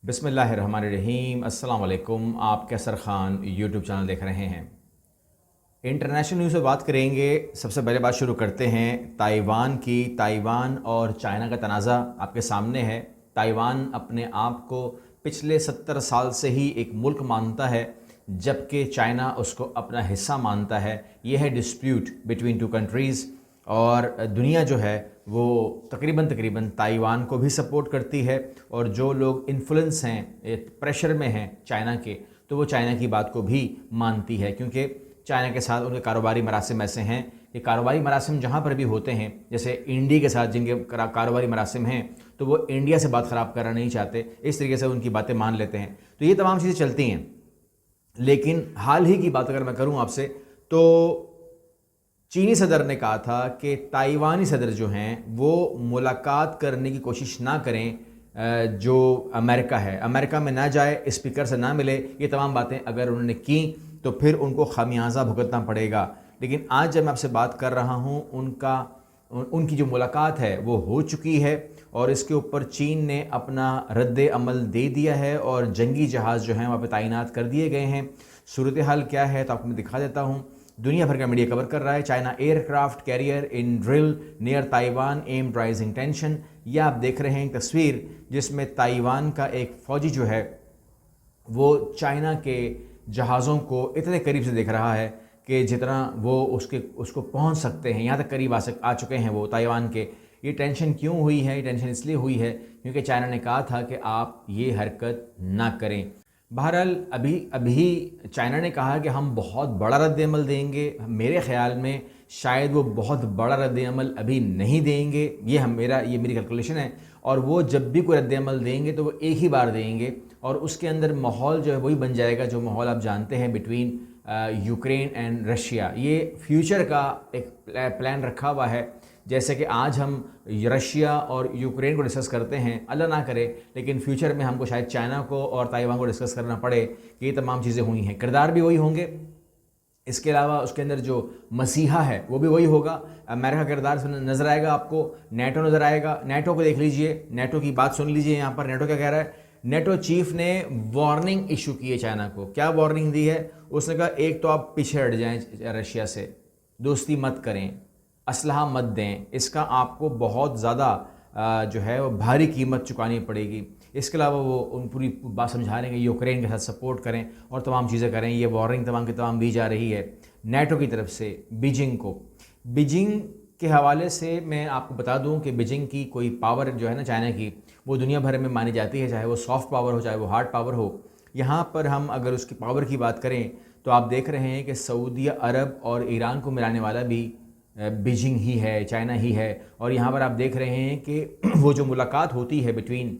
بسم اللہ الرحمن الرحیم۔ السلام علیکم۔ آپ کیسر خان یوٹیوب چینل دیکھ رہے ہیں۔ انٹرنیشنل نیوز سے بات کریں گے۔ سب سے پہلے بات شروع کرتے ہیں تائیوان کی۔ تائیوان اور چائنا کا تنازع آپ کے سامنے ہے۔ تائیوان اپنے آپ کو پچھلے 70 سال سے ہی ایک ملک مانتا ہے، جبکہ چائنا اس کو اپنا حصہ مانتا ہے۔ یہ ہے ڈسپیوٹ بٹوین ٹو کنٹریز، اور دنیا جو ہے وہ تقریباً تائیوان کو بھی سپورٹ کرتی ہے، اور جو لوگ انفلوئنس ہیں، پریشر میں ہیں چائنا کے، تو وہ چائنا کی بات کو بھی مانتی ہے، کیونکہ چائنا کے ساتھ ان کے کاروباری مراسم ایسے ہیں کہ کاروباری مراسم جہاں پر بھی ہوتے ہیں، جیسے انڈیا کے ساتھ جن کے کاروباری مراسم ہیں، تو وہ انڈیا سے بات خراب کرنا نہیں چاہتے، اس طریقے سے ان کی باتیں مان لیتے ہیں۔ تو یہ تمام چیزیں چلتی ہیں، لیکن حال ہی کی بات اگر میں کروں آپ سے، تو چینی صدر نے کہا تھا کہ تائیوانی صدر جو ہیں وہ ملاقات کرنے کی کوشش نہ کریں، جو امریکہ ہے، امریکہ میں نہ جائے، اسپیکر سے نہ ملے۔ یہ تمام باتیں اگر انہوں نے کیں تو پھر ان کو خمیازہ بھگتنا پڑے گا۔ لیکن آج جب میں آپ سے بات کر رہا ہوں، ان کی جو ملاقات ہے وہ ہو چکی ہے، اور اس کے اوپر چین نے اپنا رد عمل دے دیا ہے، اور جنگی جہاز جو ہیں وہاں پہ تعینات کر دیے گئے ہیں۔ صورتحال کیا ہے تو آپ کو میں دکھا دیتا ہوں۔ دنیا بھر کا میڈیا کور کر رہا ہے، China aircraft carrier in drill near Taiwan amid rising tension. یہ آپ دیکھ رہے ہیں ایک تصویر جس میں تائیوان کا ایک فوجی جو ہے وہ چائنا کے جہازوں کو اتنے قریب سے دیکھ رہا ہے کہ جتنا وہ اس کو پہنچ سکتے ہیں، یہاں تک قریب آ چکے ہیں وہ تائیوان کے۔ یہ ٹینشن کیوں ہوئی ہے؟ یہ ٹینشن اس لیے ہوئی ہے کیونکہ چائنا نے کہا تھا کہ آپ یہ حرکت نہ کریں۔ بہرحال ابھی چائنا نے کہا کہ ہم بہت بڑا رد عمل دیں گے۔ میرے خیال میں شاید وہ بہت بڑا رد عمل ابھی نہیں دیں گے، یہ میری کیلکولیشن ہے، اور وہ جب بھی کوئی رد عمل دیں گے تو وہ ایک ہی بار دیں گے، اور اس کے اندر ماحول جو ہے وہی بن جائے گا جو ماحول آپ جانتے ہیں بٹوین یوکرین اینڈ رشیا۔ یہ فیوچر کا ایک پلان رکھا ہوا ہے، جیسے کہ آج ہم رشیا اور یوکرین کو ڈسکس کرتے ہیں، اللہ نہ کرے لیکن فیوچر میں ہم کو شاید چائنا کو اور تائیوان کو ڈسکس کرنا پڑے کہ یہ تمام چیزیں ہوئی ہیں۔ کردار بھی وہی ہوں گے، اس کے علاوہ اس کے اندر جو مسیحا ہے وہ بھی وہی ہوگا۔ امریکہ کا کردار نظر آئے گا آپ کو، نیٹو نظر آئے گا۔ نیٹو کو دیکھ لیجئے، نیٹو کی بات سن لیجئے۔ یہاں پر نیٹو کیا کہہ رہا ہے؟ نیٹو چیف نے وارننگ ایشو کی ہے چائنا کو۔ کیا وارننگ دی ہے؟ اس نے کہا ایک تو آپ پیچھے ہٹ جائیں رشیا سے، دوستی مت کریں، اسلحہ مت دیں، اس کا آپ کو بہت زیادہ جو ہے وہ بھاری قیمت چکانی پڑے گی۔ اس کے علاوہ وہ ان پوری بات سمجھا رہے ہیں کہ یوکرین کے ساتھ سپورٹ کریں اور تمام چیزیں کریں۔ یہ وارننگ تمام کی تمام دی جا رہی ہے نیٹو کی طرف سے بیجنگ کو۔ بیجنگ کے حوالے سے میں آپ کو بتا دوں کہ بیجنگ کی کوئی پاور جو ہے نا چائنا کی، وہ دنیا بھر میں مانی جاتی ہے، چاہے وہ سافٹ پاور ہو چاہے وہ ہارڈ پاور ہو۔ یہاں پر ہم اگر اس کی پاور کی بات کریں تو آپ دیکھ رہے ہیں کہ سعودی عرب اور ایران کو ملانے والا بھی بیجنگ ہی ہے، چائنا ہی ہے۔ اور یہاں پر آپ دیکھ رہے ہیں کہ وہ جو ملاقات ہوتی ہے بٹوین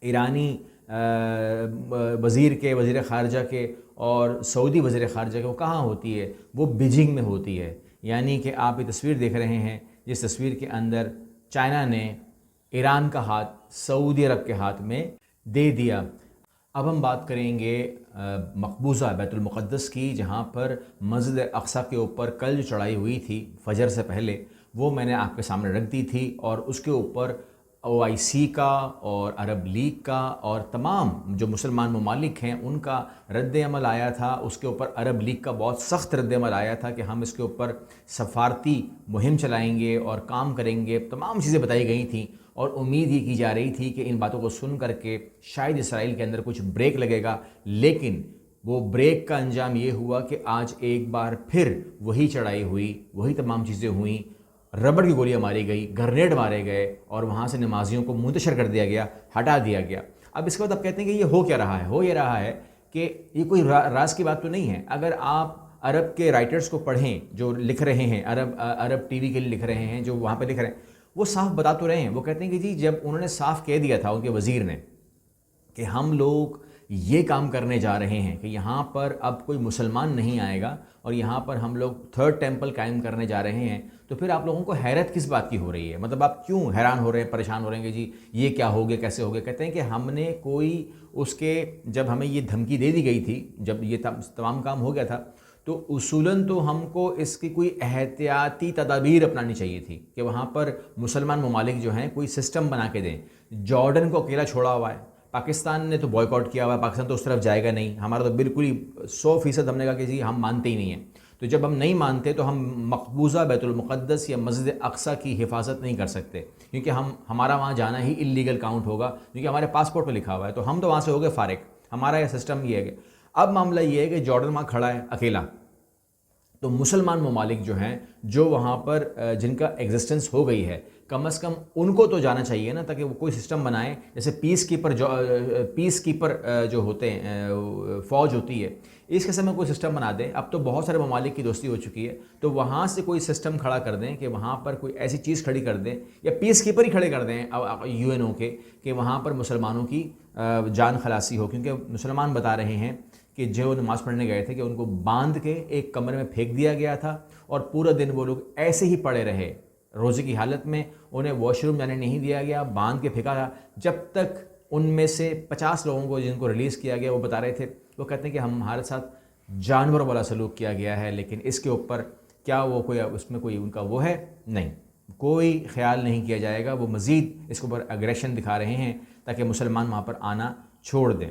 ایرانی وزیر خارجہ کے اور سعودی وزیر خارجہ کے، وہ کہاں ہوتی ہے؟ وہ بیجنگ میں ہوتی ہے۔ یعنی کہ آپ یہ تصویر دیکھ رہے ہیں، جس تصویر کے اندر چائنا نے ایران کا ہاتھ سعودی عرب کے ہاتھ میں دے دیا۔ اب ہم بات کریں گے مقبوضہ بیت المقدس کی، جہاں پر مسجد اقصی کے اوپر کل جو چڑھائی ہوئی تھی فجر سے پہلے، وہ میں نے آپ کے سامنے رکھ دی تھی، اور اس کے اوپر OIC کا اور عرب لیگ کا اور تمام جو مسلمان ممالک ہیں ان کا رد عمل آیا تھا۔ اس کے اوپر عرب لیگ کا بہت سخت رد عمل آیا تھا کہ ہم اس کے اوپر سفارتی مہم چلائیں گے اور کام کریں گے، تمام چیزیں بتائی گئی تھیں، اور امید یہ کی جا رہی تھی کہ ان باتوں کو سن کر کے شاید اسرائیل کے اندر کچھ بریک لگے گا۔ لیکن وہ بریک کا انجام یہ ہوا کہ آج ایک بار پھر وہی چڑھائی ہوئی، وہی تمام چیزیں ہوئیں، ربڑ کی گولیاں ماری گئی، گرنیڈ مارے گئے، اور وہاں سے نمازیوں کو منتشر کر دیا گیا، ہٹا دیا گیا۔ اب اس کے بعد آپ کہتے ہیں کہ یہ ہو کیا رہا ہے؟ ہو یہ رہا ہے کہ یہ کوئی راز کی بات تو نہیں ہے۔ اگر آپ عرب کے رائٹرز کو پڑھیں جو لکھ رہے ہیں، عرب ٹی وی کے لیے لکھ رہے ہیں، جو وہاں پہ لکھ رہے ہیں، وہ صاف بتا تو رہے ہیں۔ وہ کہتے ہیں کہ جی جب انہوں نے صاف کہہ دیا تھا ان کے وزیر نے کہ ہم لوگ یہ کام کرنے جا رہے ہیں کہ یہاں پر اب کوئی مسلمان نہیں آئے گا، اور یہاں پر ہم لوگ تھرڈ ٹیمپل قائم کرنے جا رہے ہیں، تو پھر آپ لوگوں کو حیرت کس بات کی ہو رہی ہے؟ مطلب آپ کیوں حیران ہو رہے ہیں، پریشان ہو رہے ہیں کہ جی یہ کیا ہو گیا، کیسے ہو گیا؟ کہتے ہیں کہ ہم نے کوئی اس کے جب ہمیں یہ دھمکی دے دی گئی تھی، جب یہ تمام کام ہو گیا تھا، تو اصولاً تو ہم کو اس کی کوئی احتیاطی تدابیر اپنانی چاہیے تھی کہ وہاں پر مسلمان ممالک جو ہیں کوئی سسٹم بنا کے دیں۔ جارڈن کو اکیلا چھوڑا ہوا ہے، پاکستان نے تو بوائیکاٹ کیا ہوا ہے، پاکستان تو اس طرف جائے گا نہیں، ہمارا تو بالکل ہی 100% ہم نے کہا کہ جی ہم مانتے ہی نہیں ہیں. تو جب ہم نہیں مانتے تو ہم مقبوضہ بیت المقدس یا مسجد اقصیٰ کی حفاظت نہیں کر سکتے، کیونکہ ہمارا وہاں جانا ہی اللیگل کاؤنٹ ہوگا، کیونکہ ہمارے پاسپورٹ پہ لکھا ہوا ہے. تو ہم تو وہاں سے ہو گئے فارغ. ہمارا یہ سسٹم یہ ہے کہ اب معاملہ یہ ہے کہ جارڈن وہاں کھڑا ہے اکیلا. تو مسلمان ممالک جو ہیں، جو وہاں پر جن کا ایگزسٹنس ہو گئی ہے، کم از کم ان کو تو جانا چاہیے نا، تاکہ وہ کوئی سسٹم بنائیں جیسے پیس کیپر جو ہوتے ہیں، فوج ہوتی ہے، اس قسم میں کوئی سسٹم بنا دیں. اب تو بہت سارے ممالک کی دوستی ہو چکی ہے، تو وہاں سے کوئی سسٹم کھڑا کر دیں کہ وہاں پر کوئی ایسی چیز کھڑی کر دیں، یا پیس کیپر ہی کھڑے کر دیں UN کے، کہ وہاں پر مسلمانوں کی جان خلاصی ہو. کیونکہ مسلمان بتا رہے ہیں کہ جو نماز پڑھنے گئے تھے کہ ان کو باندھ کے ایک کمرے میں پھینک دیا گیا تھا، اور پورا دن وہ لوگ ایسے ہی پڑے رہے روزے کی حالت میں. انہیں واش روم جانے نہیں دیا گیا، باندھ کے پھینکا گیا، جب تک ان میں سے 50 لوگوں کو جن کو ریلیز کیا گیا، وہ بتا رہے تھے، وہ کہتے ہیں کہ ہمارے ساتھ جانور والا سلوک کیا گیا ہے، لیکن اس کے اوپر کیا وہ کوئی اس میں کوئی ان کا وہ ہے نہیں، کوئی خیال نہیں کیا جائے گا. وہ مزید اس کے اوپر اگریشن دکھا رہے ہیں تاکہ مسلمان وہاں پر آنا چھوڑ دیں.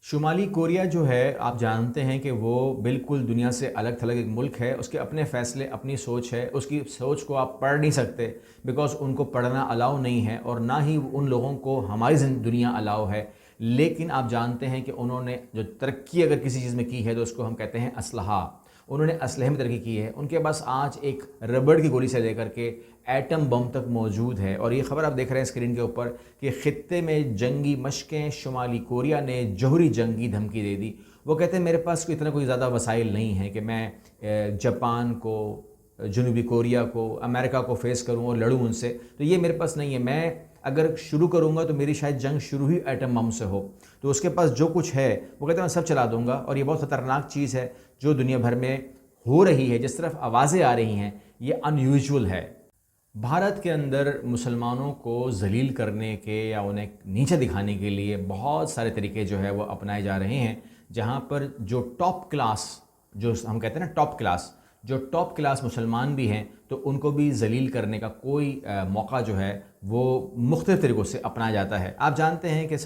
شمالی کوریا جو ہے، آپ جانتے ہیں کہ وہ بالکل دنیا سے الگ تھلگ ایک ملک ہے. اس کے اپنے فیصلے، اپنی سوچ ہے. اس کی سوچ کو آپ پڑھ نہیں سکتے، بیکاز ان کو پڑھنا الاؤ نہیں ہے، اور نہ ہی ان لوگوں کو ہماری دنیا الاؤ ہے. لیکن آپ جانتے ہیں کہ انہوں نے جو ترقی اگر کسی چیز میں کی ہے تو اس کو ہم کہتے ہیں اسلحہ. انہوں نے اسلحے میں ترقی کی ہے. ان کے پاس آج ایک ربڑ کی گولی سے لے کر کے ایٹم بم تک موجود ہے. اور یہ خبر آپ دیکھ رہے ہیں اسکرین کے اوپر کہ خطے میں جنگی مشقیں، شمالی کوریا نے جوہری جنگی دھمکی دے دی. وہ کہتے ہیں میرے پاس کوئی زیادہ وسائل نہیں ہیں کہ میں جاپان کو، جنوبی کوریا کو، امریکہ کو فیس کروں اور لڑوں ان سے. تو یہ میرے پاس نہیں ہے. میں اگر شروع کروں گا تو میری شاید جنگ شروع ہی ایٹم بم سے ہو. تو اس کے پاس جو کچھ ہے وہ کہتے ہیں میں سب چلا دوں گا. اور یہ بہت خطرناک چیز ہے جو دنیا بھر میں ہو رہی ہے. جس طرف آوازیں آ رہی ہیں یہ ان یوزول ہے. بھارت کے اندر مسلمانوں کو ذلیل کرنے کے یا انہیں نیچے دکھانے کے لیے بہت سارے طریقے جو ہے وہ اپنائے جا رہے ہیں، جہاں پر جو ٹاپ کلاس، جو ہم کہتے ہیں نا ٹاپ کلاس، جو ٹاپ کلاس مسلمان بھی ہیں، تو ان کو بھی ذلیل کرنے کا کوئی موقع جو ہے وہ مختلف طریقوں سے اپنایا جاتا ہے. آپ جانتے ہیں کہ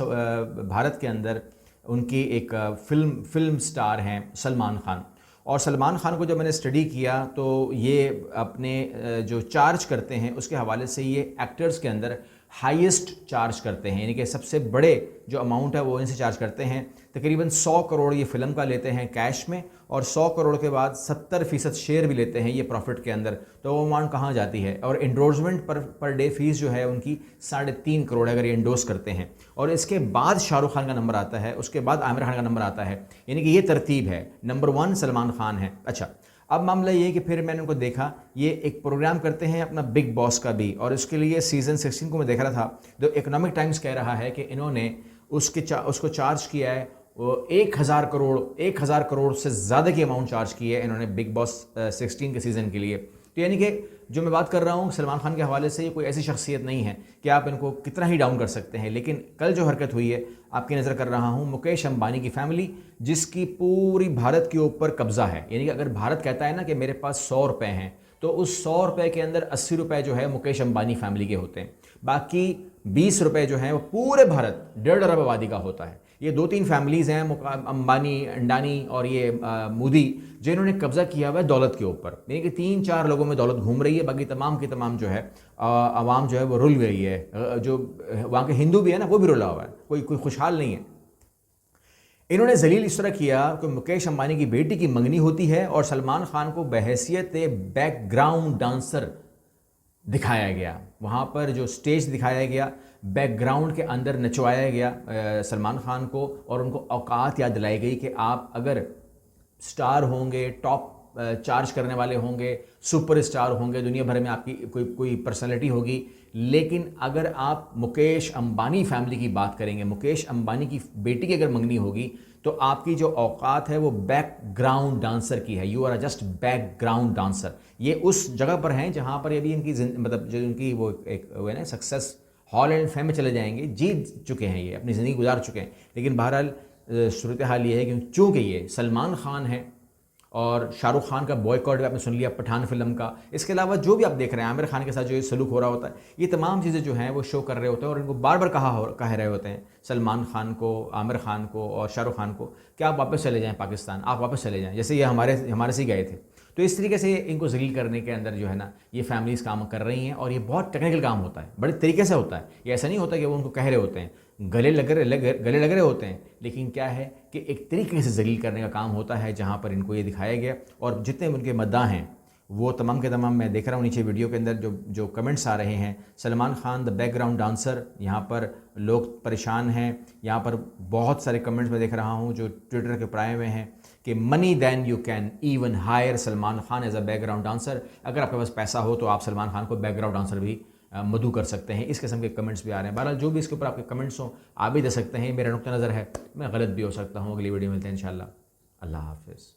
بھارت کے اندر ان کی ایک فلم سٹار ہیں سلمان خان. اور سلمان خان کو جب میں نے اسٹڈی کیا تو یہ اپنے جو چارج کرتے ہیں اس کے حوالے سے یہ ایکٹرز کے اندر ہائیسٹ چارج کرتے ہیں، یعنی کہ سب سے بڑے جو اماؤنٹ ہے وہ ان سے چارج کرتے ہیں. تقریباً 100 کروڑ یہ فلم کا لیتے ہیں کیش میں، اور 100 کروڑ کے بعد 70% شیئر بھی لیتے ہیں یہ پروفٹ کے اندر. تو وہ اماؤنٹ کہاں جاتی ہے؟ اور انڈورسمنٹ پر ڈے فیس جو ہے ان کی 3.5 کروڑ اگر یہ انڈورس کرتے ہیں. اور اس کے بعد شاہ رخ خان کا نمبر آتا ہے، اس کے بعد عامر خان کا نمبر آتا ہے. یعنی کہ یہ ترتیب ہے. نمبر 1 سلمان خان ہے. اچھا، اب معاملہ یہ کہ پھر میں نے ان کو دیکھا، یہ ایک پروگرام کرتے ہیں اپنا بگ باس کا بھی، اور اس کے لیے سیزن 16 کو میں دیکھ رہا تھا. تو اکنامک ٹائمز کہہ رہا ہے کہ انہوں نے اس کو چارج کیا ہے 1000 کروڑ سے زیادہ کی اماؤنٹ چارج کی ہے انہوں نے بگ باس 16 کے سیزن کے لیے. تو یعنی کہ جو میں بات کر رہا ہوں سلمان خان کے حوالے سے، یہ کوئی ایسی شخصیت نہیں ہے کہ آپ ان کو کتنا ہی ڈاؤن کر سکتے ہیں. لیکن کل جو حرکت ہوئی ہے، آپ کی نظر کر رہا ہوں مکیش امبانی کی فیملی، جس کی پوری بھارت کے اوپر قبضہ ہے. یعنی کہ اگر بھارت کہتا ہے نا کہ میرے پاس 100 روپے ہیں، تو اس 100 روپے کے اندر 80 روپے جو ہے مکیش امبانی فیملی کے ہوتے ہیں. باقی 20 روپے جو ہیں وہ پورے بھارت 1.5 ارب آبادی کا ہوتا ہے. یہ 2-3 فیملیز ہیں، امبانی، انڈانی اور یہ مودی، جنہوں نے قبضہ کیا ہوا ہے دولت کے اوپر. یعنی کہ 3-4 لوگوں میں دولت گھوم رہی ہے، باقی تمام کی تمام جو ہے عوام جو ہے وہ رل گئی ہے. جو وہاں کے ہندو بھی ہے نا وہ بھی رلا ہوا ہے، کوئی خوشحال نہیں ہے. انہوں نے ذلیل اس طرح کیا کہ مکیش امبانی کی بیٹی کی منگنی ہوتی ہے اور سلمان خان کو بحیثیت بیک گراؤنڈ ڈانسر دکھایا گیا. وہاں پر جو سٹیج دکھایا گیا، بیک گراؤنڈ کے اندر نچوایا گیا سلمان خان کو، اور ان کو اوقات یاد دلائی گئی کہ آپ اگر سٹار ہوں گے، ٹاپ چارج کرنے والے ہوں گے، سپر اسٹار ہوں گے، دنیا بھر میں آپ کی کوئی پرسنالٹی ہوگی، لیکن اگر آپ مکیش امبانی فیملی کی بات کریں گے، مکیش امبانی کی بیٹی کی اگر منگنی ہوگی، تو آپ کی جو اوقات ہے وہ بیک گراؤنڈ ڈانسر کی ہے. You are just background dancer. یہ اس جگہ پر ہیں جہاں پر ابھی ان کی مطلب جو ان کی وہ ایک ہے نا سکسیس ہال اینڈ فیم میں چلے جائیں گے، جیت چکے ہیں، یہ اپنی زندگی گزار چکے ہیں. لیکن بہرحال صورتحال یہ ہے کہ چونکہ یہ سلمان خان ہے اور شاہ رخ خان کا بوائیکاٹ بھی آپ نے سن لیا پٹھان فلم کا. اس کے علاوہ جو بھی آپ دیکھ رہے ہیں عامر خان کے ساتھ جو یہ سلوک ہو رہا ہوتا ہے, یہ تمام چیزیں جو ہیں وہ شو کر رہے ہوتے ہیں اور ان کو بار بار کہہ رہے ہوتے ہیں سلمان خان کو, عامر خان کو اور شاہ رخ خان کو کہ آپ واپس چلے جائیں پاکستان, آپ واپس چلے جائیں, جیسے یہ ہمارے سے ہی گئے تھے. تو اس طریقے سے ان کو ذلیل کرنے کے اندر جو ہے نا یہ فیملیز کام کر رہی ہیں, اور یہ بہت ٹیکنیکل کام ہوتا ہے, بڑے طریقے سے ہوتا ہے. یہ ایسا نہیں ہوتا کہ وہ ان کو کہہ رہے ہوتے ہیں, گلے لگ رہے ہوتے ہیں, لیکن کیا ہے کہ ایک طریقے سے ذلیل کرنے کا کام ہوتا ہے جہاں پر ان کو یہ دکھایا گیا. اور جتنے ان کے مداح ہیں وہ تمام کے تمام میں دیکھ رہا ہوں نیچے ویڈیو کے اندر جو کمنٹس آ رہے ہیں, Salman Khan the back ground dancer, یہاں پر لوگ پریشان ہیں. یہاں پر بہت سارے کمنٹس میں دیکھ رہا ہوں جو ٹویٹر کے پرائے ہوئے ہیں کہ money then you can even hire Salman Khan as a background dancer. اگر آپ کے پاس پیسہ ہو تو آپ سلمان خان کو بیک گراؤنڈ ڈانسر بھی مدعو کر سکتے ہیں. اس قسم کے کمنٹس بھی آ رہے ہیں. بہرحال جو بھی اس کے اوپر آپ کے کمنٹس ہوں آپ بھی دے سکتے ہیں, میرا نقطہ نظر ہے, میں غلط بھی ہو سکتا ہوں. اگلی ویڈیو ملتے ہیں انشاءاللہ. اللہ حافظ.